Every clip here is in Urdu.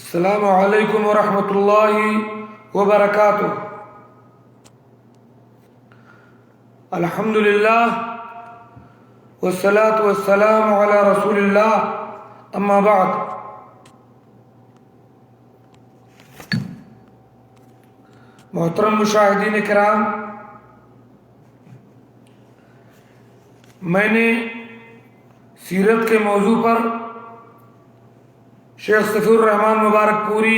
السلام علیکم ورحمۃ اللہ وبرکاتہ۔ الحمد للہ والصلاة والسلام علی رسول اللہ، اما بعد۔ محترم مشاہدین کرام، میں نے سیرت کے موضوع پر شیخ صفی الرحمن مبارک پوری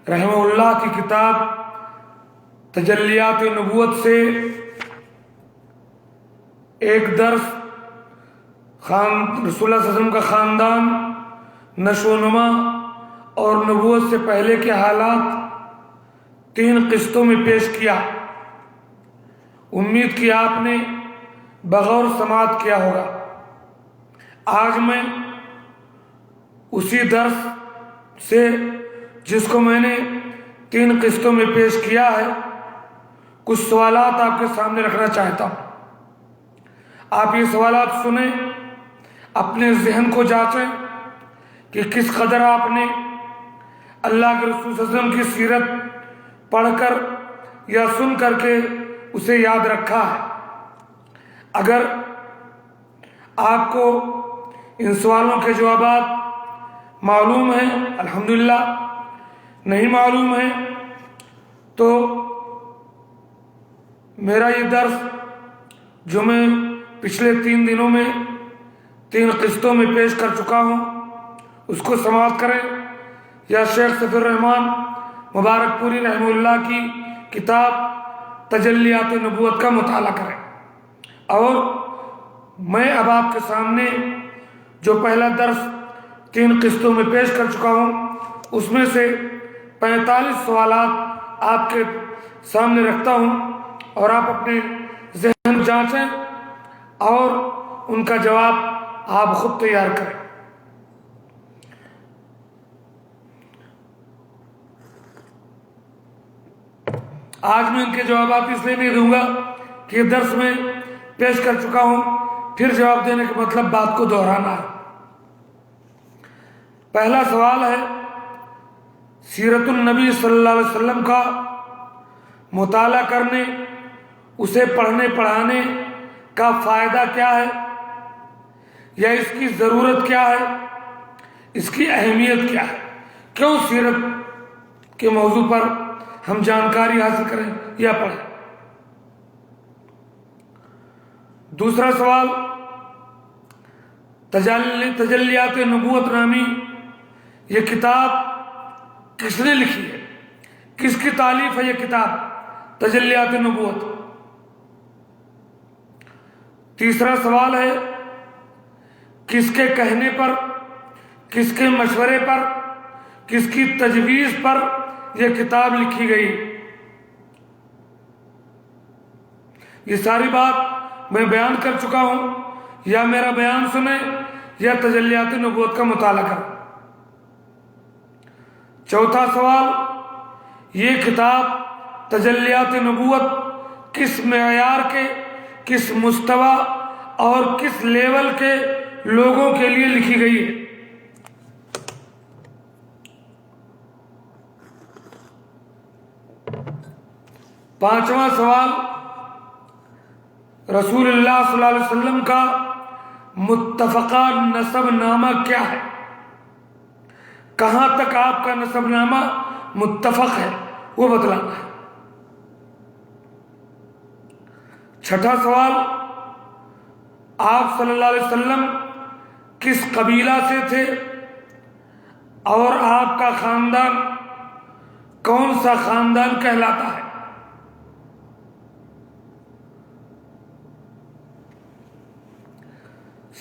رحمہ اللہ کی کتاب تجلیات نبوت سے ایک درس رسول اللہ صلی اللہ علیہ وسلم کا خاندان، نشو و نما اور نبوت سے پہلے کے حالات 3 قسطوں میں پیش کیا۔ امید کی آپ نے بغور سماعت کیا ہوگا۔ آج میں اسی درس سے، جس کو میں نے 3 قسطوں میں پیش کیا ہے، کچھ سوالات آپ کے سامنے رکھنا چاہتا ہوں۔ آپ یہ سوالات سنیں، اپنے ذہن کو جانچیں کہ کس قدر آپ نے اللہ کے رسول صلی اللہ علیہ وسلم کی سیرت پڑھ کر یا سن کر کے اسے یاد رکھا ہے۔ اگر آپ کو ان سوالوں کے جوابات معلوم ہیں الحمدللہ، نہیں معلوم ہیں تو میرا یہ درس جو میں پچھلے 3 دنوں میں 3 قسطوں میں پیش کر چکا ہوں، اس کو سماعت کریں یا شیخ صفی الرحمن مبارک پوری رحمہ اللہ کی کتاب تجلیات نبوت کا مطالعہ کریں۔ اور میں اب آپ کے سامنے جو پہلا درس 3 قسطوں میں پیش کر چکا ہوں، اس میں سے 45 سوالات آپ کے سامنے رکھتا ہوں، اور آپ اپنے ذہن جانچیں اور ان کا جواب آپ خود تیار کریں۔ آج میں ان کے جوابات اس لیے نہیں دوں گا کہ یہ درس میں پیش کر چکا ہوں، پھر جواب دینے کا مطلب بات کو دہرانا ہے۔ پہلا سوال ہے، سیرت النبی صلی اللہ علیہ وسلم کا مطالعہ کرنے، اسے پڑھنے پڑھانے کا فائدہ کیا ہے، یا اس کی ضرورت کیا ہے، اس کی اہمیت کیا ہے؟ کیوں سیرت کے موضوع پر ہم جانکاری حاصل کریں یا پڑھیں؟ دوسرا سوال، تجلیات نبوت نامی یہ کتاب کس نے لکھی ہے؟ کس کی تالیف ہے یہ کتاب تجلیات نبوت؟ تیسرا سوال ہے، کس کے کہنے پر، کس کے مشورے پر، کس کی تجویز پر یہ کتاب لکھی گئی؟ یہ ساری بات میں بیان کر چکا ہوں، یا میرا بیان سنیں یا تجلیات نبوت کا مطالعہ کریں۔ چوتھا سوال، یہ کتاب تجلیات نبوت کس معیار کے، کس مستوی اور کس لیول کے لوگوں کے لیے لکھی گئی ہے؟ پانچواں سوال، رسول اللہ صلی اللہ علیہ وسلم کا متفقہ نسب نامہ کیا ہے؟ کہاں تک آپ کا نسب نامہ متفق ہے وہ بتلانا ہے۔ چھٹا سوال، آپ صلی اللہ علیہ وسلم کس قبیلہ سے تھے اور آپ کا خاندان کون سا خاندان کہلاتا ہے؟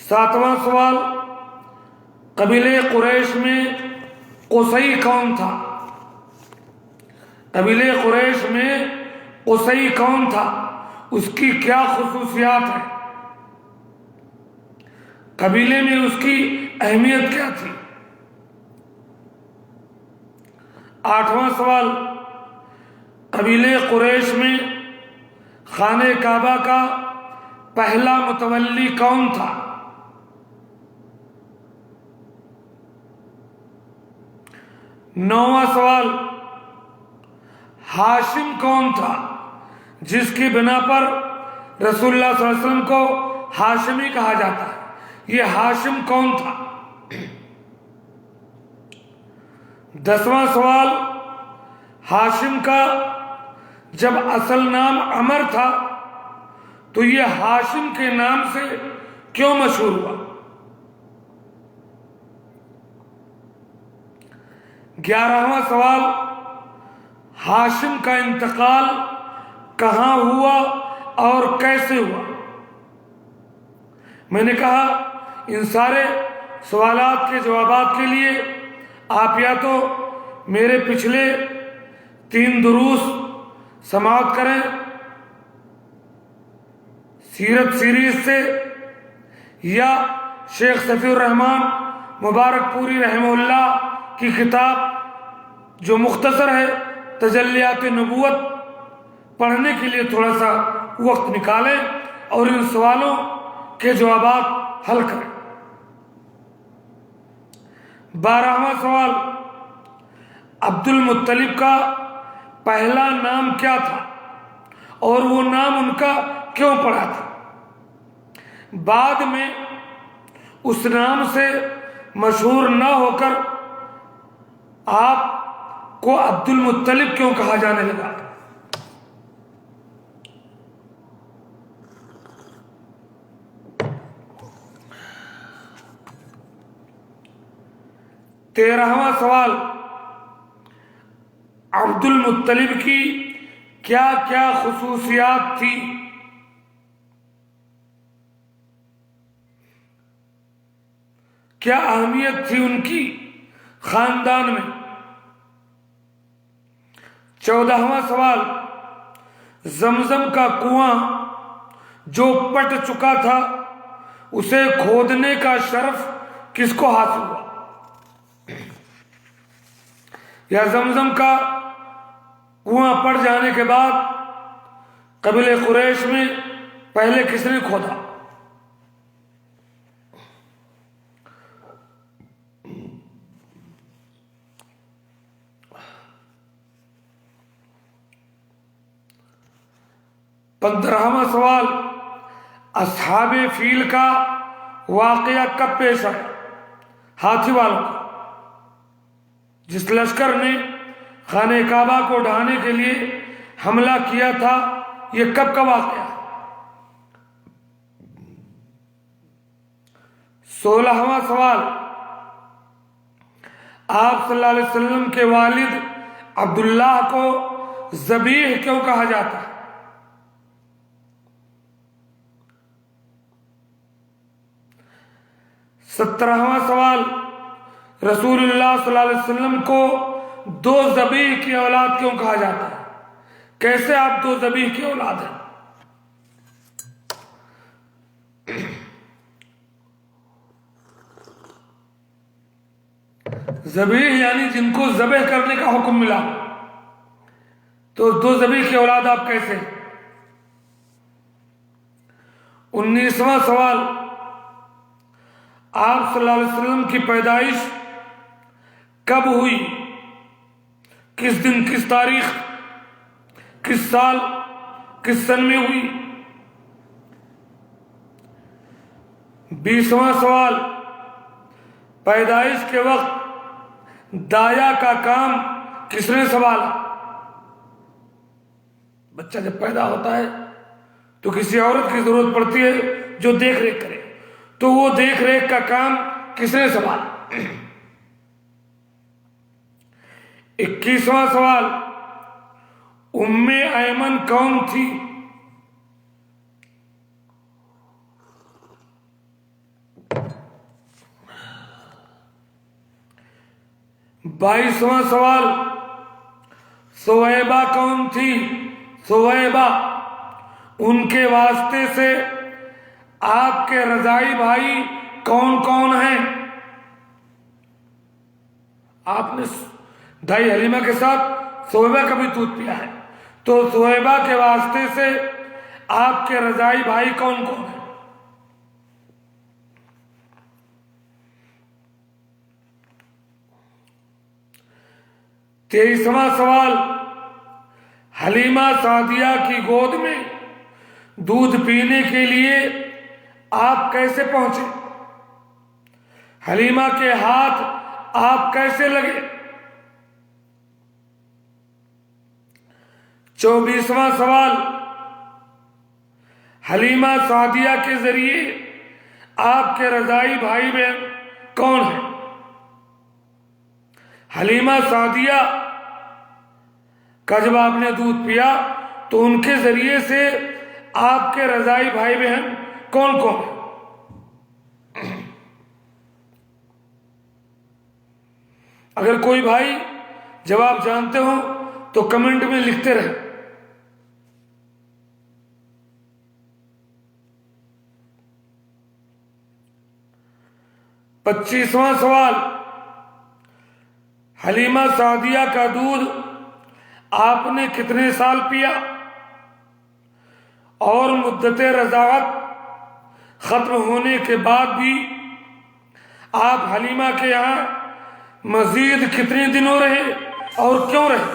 ساتواں سوال، قبیلہ قریش میں قصی کون تھا؟ قبیلہ قریش میں قصی کون تھا؟ اس کی کیا خصوصیات ہیں؟ قبیلے میں اس کی اہمیت کیا تھی؟ آٹھواں سوال، قبیلہ قریش میں خانہ کعبہ کا پہلا متولی کون تھا؟ 9واں سوال، ہاشم کون تھا جس کی بنا پر رسول اللہ صلی اللہ علیہ وسلم کو ہاشمی کہا جاتا ہے؟ یہ ہاشم کون تھا؟ 10واں سوال، ہاشم کا جب اصل نام عمر تھا تو یہ ہاشم کے نام سے کیوں مشہور ہوا؟ 11واں سوال، ہاشم کا انتقال کہاں ہوا اور کیسے ہوا؟ میں نے کہا ان سارے سوالات کے جوابات کے لیے آپ یا تو میرے پچھلے 3 دروس سماعت کریں سیرت سیریز سے، یا شیخ صفی الرحمان مبارک پوری رحمہ اللہ کی کتاب جو مختصر ہے تجلیات نبوت پڑھنے کے لیے تھوڑا سا وقت نکالیں اور ان سوالوں کے جوابات حل کریں۔ 12واں سوال، عبد المطلب کا پہلا نام کیا تھا اور وہ نام ان کا کیوں پڑا تھا؟ بعد میں اس نام سے مشہور نہ ہو کر آپ کو عبد المطلب کیوں کہا جانے لگا؟ 13واں سوال، عبد المطلب کی کیا کیا خصوصیات تھی؟ کیا اہمیت تھی ان کی خاندان میں؟ 14واں سوال، زمزم کا کنواں جو پٹ چکا تھا اسے کھودنے کا شرف کس کو حاصل ہوا؟ یا زمزم کا کنواں پٹ جانے کے بعد قبیلہ قریش میں پہلے کس نے کھودا؟ پندرہواں سوال، اصحاب فیل کا واقعہ کب پیش آیا؟ ہاتھی والوں کا، جس لشکر نے خانہ کعبہ کو ڈھانے کے لیے حملہ کیا تھا، یہ کب کا واقعہ ہے؟ 16واں سوال، آپ صلی اللہ علیہ وسلم کے والد عبداللہ کو ذبیح کیوں کہا جاتا ہے؟ 17واں سوال، رسول اللہ صلی اللہ علیہ وسلم کو 2 ذبیح کی اولاد کیوں کہا جاتا ہے؟ کیسے آپ 2 ذبیح کی اولاد ہیں؟ ذبیح یعنی جن کو ذبح کرنے کا حکم ملا، تو 2 ذبیح کی اولاد آپ کیسے؟ 19واں سوال، آپ صلی اللہ علیہ وسلم کی پیدائش کب ہوئی؟ کس دن، کس تاریخ، کس سال، کس سن میں ہوئی؟ 20واں سوال، پیدائش کے وقت دایا کا کام کس نے سنبھالا؟ بچہ جب پیدا ہوتا ہے تو کسی عورت کی ضرورت پڑتی ہے جو دیکھ ریکھ کرے، تو وہ دیکھ ریکھ کا کام کس نے سنبھالا؟ 21واں سوال، ام ایمن کون تھی؟ 22واں سوال، سویبہ کون تھی؟ سویبہ، ان کے واسطے سے آپ کے رضائی بھائی کون کون ہیں؟ آپ نے دائی حلیمہ کے ساتھ سویبہ کا بھی دودھ پیا ہے، تو سویبہ کے واسطے سے آپ کے رضائی بھائی کون کون ہیں؟ 23واں سوال، حلیمہ سعدیہ کی گود میں دودھ پینے کے لیے آپ کیسے پہنچے؟ حلیمہ کے ہاتھ آپ کیسے لگے؟ 24واں سوال، حلیمہ سعدیہ کے ذریعے آپ کے رضائی بھائی بہن کون ہیں؟ حلیمہ سعدیہ کا جب آپ نے دودھ پیا تو ان کے ذریعے سے آپ کے رضائی بھائی بہن کون کون ہیں؟ اگر کوئی بھائی جواب جانتے ہو تو کمنٹ میں لکھتے رہیں۔ 25واں سوال، حلیمہ سعدیہ کا دودھ آپ نے کتنے سال پیا اور مدت رضاعت ختم ہونے کے بعد بھی آپ حلیمہ کے یہاں مزید کتنے دنوں رہے اور کیوں رہے؟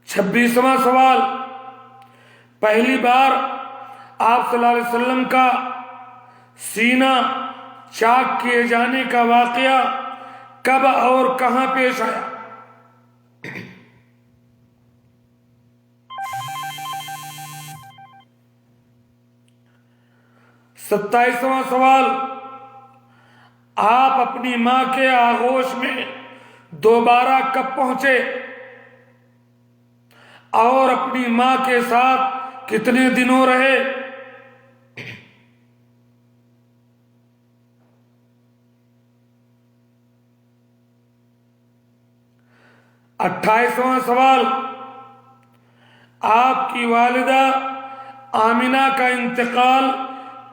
چھبیسواں سوال، پہلی بار آپ صلی اللہ علیہ وسلم کا سینہ چاک کیے جانے کا واقعہ کب اور کہاں پیش آیا؟ 27واں سوال، آپ اپنی ماں کے آغوش میں دوبارہ کب پہنچے اور اپنی ماں کے ساتھ کتنے دنوں رہے؟ 28واں سوال، آپ کی والدہ آمنہ کا انتقال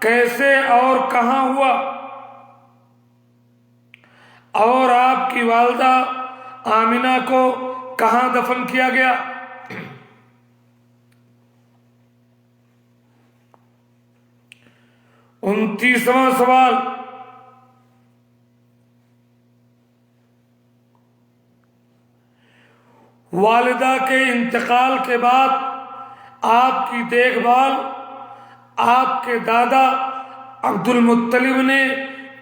کیسے اور کہاں ہوا اور آپ کی والدہ آمنہ کو کہاں دفن کیا گیا؟ 29واں سوال، والدہ کے انتقال کے بعد آپ کی دیکھ بھال آپ کے دادا عبد المطلب نے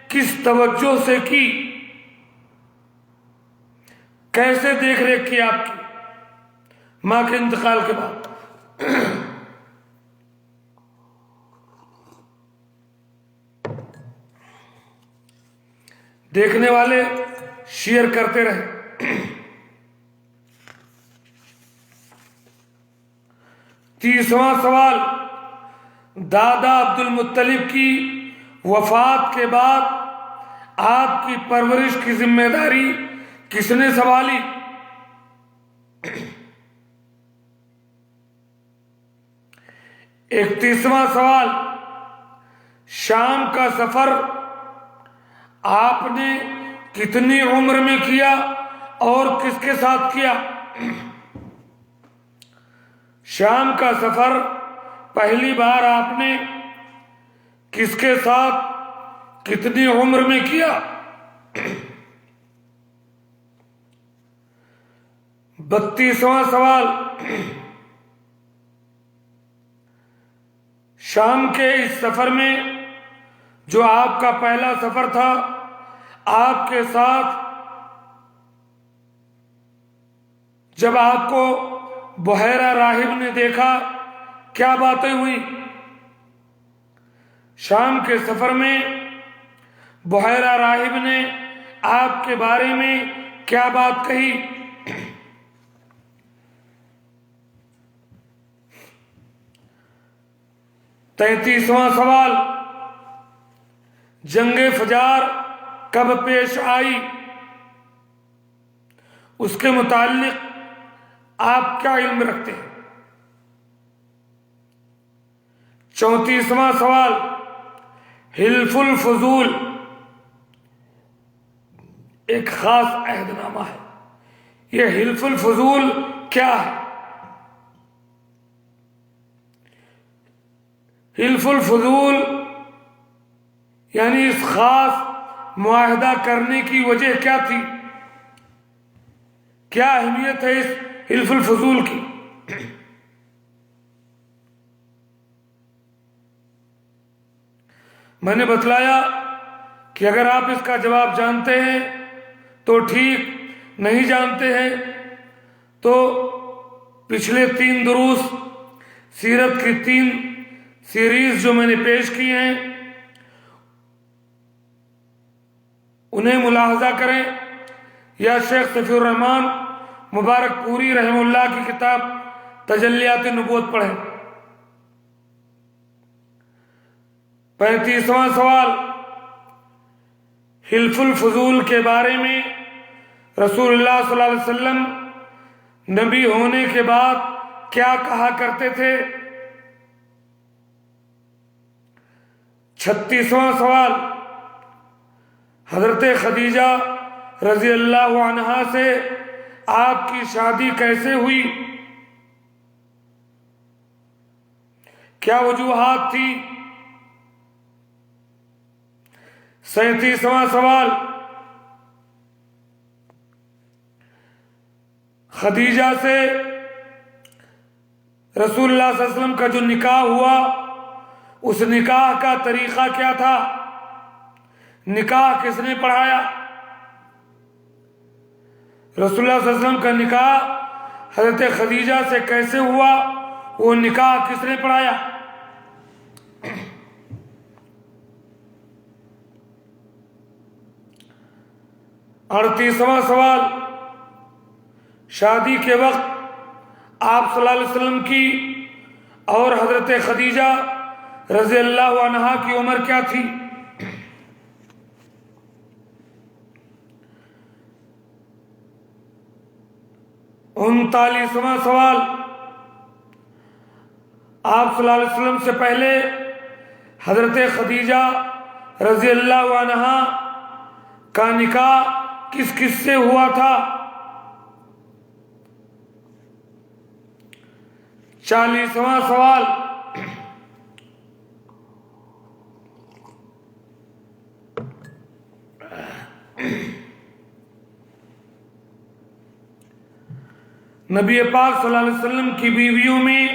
کس توجہ سے کی؟ کیسے دیکھ ریکھ کی آپ کی ماں کے انتقال کے بعد؟ دیکھنے والے شیئر کرتے رہے۔ 30واں سوال، دادا عبد المطلب کی وفات کے بعد آپ کی پرورش کی ذمہ داری کس نے سنبھالی؟ 31واں سوال، شام کا سفر آپ نے کتنی عمر میں کیا اور کس کے ساتھ کیا؟ شام کا سفر پہلی بار آپ نے کس کے ساتھ کتنی عمر میں کیا؟ 32واں سوال، شام کے اس سفر میں جو آپ کا پہلا سفر تھا، آپ کے ساتھ جب آپ کو بحیرہ راہب نے دیکھا کیا باتیں ہوئی؟ شام کے سفر میں بحیرہ راہب نے آپ کے بارے میں کیا بات کہی؟ 33واں سوال، جنگ فجار کب پیش آئی؟ اس کے متعلق آپ کیا علم رکھتے ہیں؟ 34واں سوال، حلف الفضول ایک خاص عہد نامہ ہے، یہ حلف الفضول کیا ہے؟ حلف الفضول یعنی اس خاص معاہدہ کرنے کی وجہ کیا تھی؟ کیا اہمیت ہے اس حلف الفضول کی؟ میں نے بتلایا کہ اگر آپ اس کا جواب جانتے ہیں تو ٹھیک، نہیں جانتے ہیں تو پچھلے 3 دروس سیرت کی 3 سیریز جو میں نے پیش کی ہیں انہیں ملاحظہ کریں، یا شیخ صفی الرحمن مبارک پوری رحمہ اللہ کی کتاب تجلیات نبوت پڑھیں۔ 35واں سوال، حلف الفضول کے بارے میں رسول اللہ صلی اللہ علیہ وسلم نبی ہونے کے بعد کیا کہا کرتے تھے؟ 36واں سوال، حضرت خدیجہ رضی اللہ عنہا سے آپ کی شادی کیسے ہوئی؟ کیا وجوہات تھی؟ 37واں سوال، خدیجہ سے رسول اللہ صلی اللہ علیہ وسلم کا جو نکاح ہوا اس نکاح کا طریقہ کیا تھا؟ نکاح کس نے پڑھایا؟ رسول اللہ صلی اللہ علیہ وسلم کا نکاح حضرت خدیجہ سے کیسے ہوا؟ وہ نکاح کس نے پڑھایا؟ 38واں سوال، شادی کے وقت آپ صلی اللہ علیہ وسلم کی اور حضرت خدیجہ رضی اللہ عنہا کی عمر کیا تھی؟ 39واں سوال، آپ صلی اللہ علیہ وسلم سے پہلے حضرت خدیجہ رضی اللہ عنہا کا نکاح کس کس سے ہوا تھا؟ 40واں سوال، نبی پاک صلی اللہ علیہ وسلم کی بیویوں میں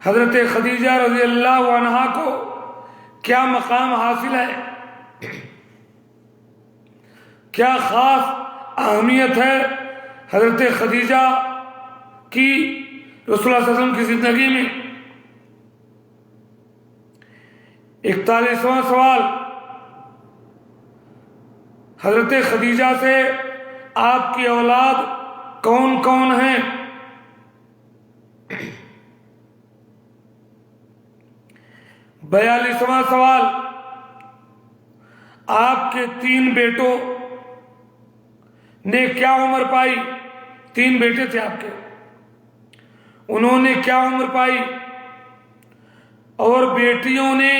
حضرت خدیجہ رضی اللہ عنہا کو کیا مقام حاصل ہے؟ کیا خاص اہمیت ہے حضرت خدیجہ کی رسول اللہ صلی اللہ علیہ وسلم کی زندگی میں؟ 41واں سوال، حضرت خدیجہ سے آپ کی اولاد کون کون ہیں؟ 42واں سوال، آپ کے 3 بیٹوں نے کیا عمر پائی؟ 3 بیٹے تھے آپ کے، انہوں نے کیا عمر پائی؟ اور بیٹیوں نے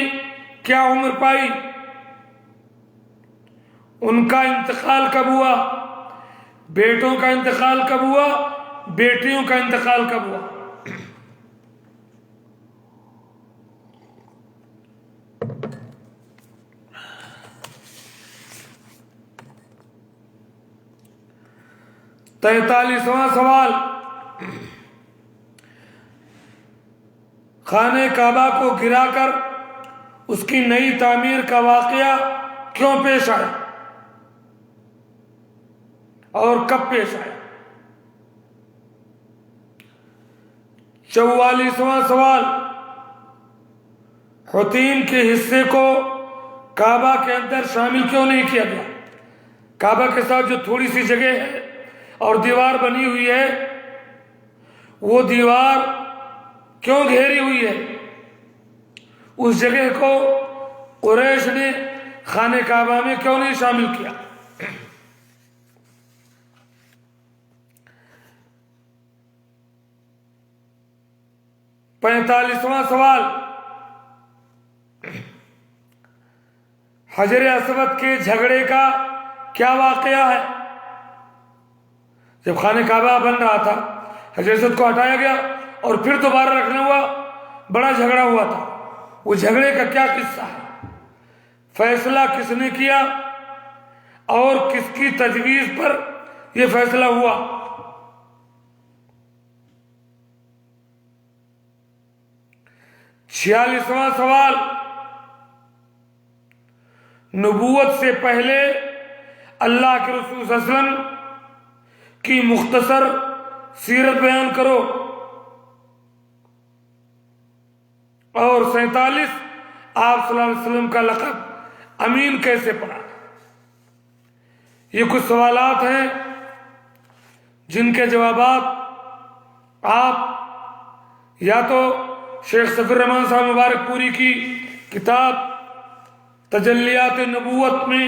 کیا عمر پائی؟ ان کا انتقال کب ہوا؟ بیٹوں کا انتقال کب ہوا؟ بیٹیوں کا انتقال کب ہوا؟ تینتالیسواں سوال، خانہ کعبہ کو گرا کر اس کی نئی تعمیر کا واقعہ کیوں پیش آیا اور کب پیش آیا؟ 44واں سوال، حطیم کے حصے کو کعبہ کے اندر شامل کیوں نہیں کیا گیا؟ کعبہ کے ساتھ جو تھوڑی سی جگہ ہے اور دیوار بنی ہوئی ہے، وہ دیوار کیوں گھیری ہوئی ہے؟ اس جگہ کو قریش نے خانہ کعبہ میں کیوں نہیں شامل کیا؟ 45واں سوال، حجر اسود کے جھگڑے کا کیا واقعہ ہے؟ جب خانہ کعبہ بن رہا تھا، حجر اسود کو ہٹایا گیا اور پھر دوبارہ رکھنا ہوا، بڑا جھگڑا ہوا تھا۔ وہ جھگڑے کا کیا قصہ ہے، فیصلہ کس نے کیا اور کس کی تجویز پر یہ فیصلہ ہوا؟ 46واں سوال، نبوت سے پہلے اللہ کے رسول صلی اللہ علیہ وسلم کی مختصر سیرت بیان کرو۔ اور 47، آپ صلی اللہ علیہ وسلم کا لقب امین کیسے پڑا؟ یہ کچھ سوالات ہیں جن کے جوابات آپ یا تو شیخ صفی الرحمان صاحب مبارک پوری کی کتاب تجلیات نبوت میں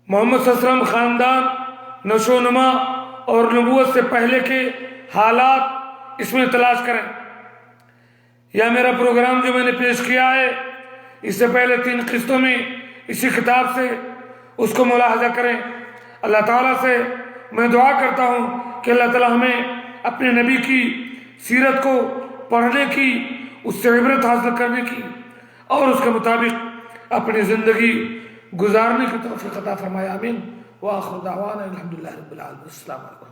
محمد صلی اللہ علیہ وسلم خاندان، نشو و نما اور نبوت سے پہلے کے حالات اس میں تلاش کریں، یا میرا پروگرام جو میں نے پیش کیا ہے اس سے پہلے 3 قسطوں میں اسی کتاب سے اس کو ملاحظہ کریں۔ اللہ تعالیٰ سے میں دعا کرتا ہوں کہ اللہ تعالیٰ ہمیں اپنے نبی کی سیرت کو پڑھنے کی، اس سے عبرت حاصل کرنے کی اور اس کے مطابق اپنی زندگی گزارنے کی توفیق عطا فرمائے، آمین۔ وآخر دعوانا الحمدللہ رب العالمین۔ السلام علیکم۔